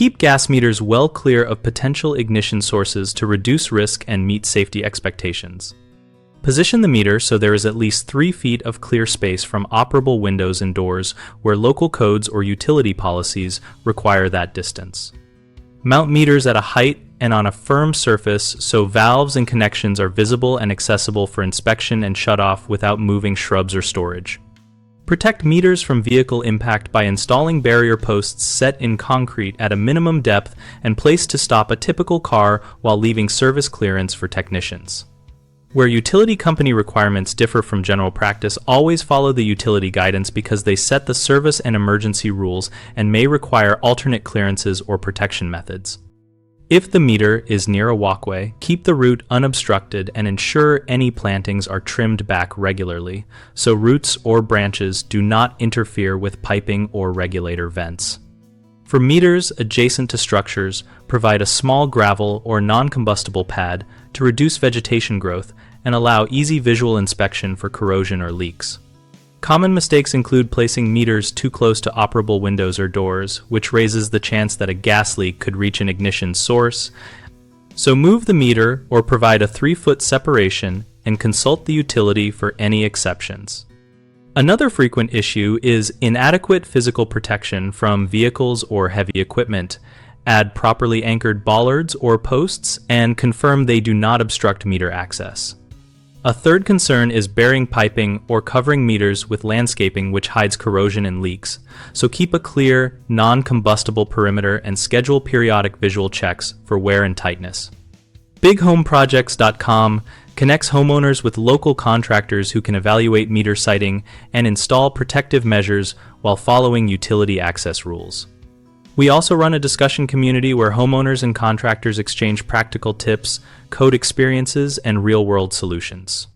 Keep gas meters well clear of potential ignition sources to reduce risk and meet safety expectations. Position the meter so there is at least 3 feet of clear space from operable windows and doors where local codes or utility policies require that distance. Mount meters at a height and on a firm surface so valves and connections are visible and accessible for inspection and shutoff without moving shrubs or storage. Protect meters from vehicle impact by installing barrier posts set in concrete at a minimum depth and placed to stop a typical car while leaving service clearance for technicians. Where utility company requirements differ from general practice, always follow the utility guidance because they set the service and emergency rules and may require alternate clearances or protection methods. If the meter is near a walkway, keep the route unobstructed and ensure any plantings are trimmed back regularly, so roots or branches do not interfere with piping or regulator vents. For meters adjacent to structures, provide a small gravel or non-combustible pad to reduce vegetation growth and allow easy visual inspection for corrosion or leaks. Common mistakes include placing meters too close to operable windows or doors, which raises the chance that a gas leak could reach an ignition source. So move the meter or provide a 3-foot separation and consult the utility for any exceptions. Another frequent issue is inadequate physical protection from vehicles or heavy equipment. Add properly anchored bollards or posts and confirm they do not obstruct meter access. A third concern is burying piping or covering meters with landscaping which hides corrosion and leaks, so keep a clear, non-combustible perimeter and schedule periodic visual checks for wear and tightness. BigHomeProjects.com connects homeowners with local contractors who can evaluate meter siting and install protective measures while following utility access rules. We also run a discussion community where homeowners and contractors exchange practical tips, code experiences, and real-world solutions.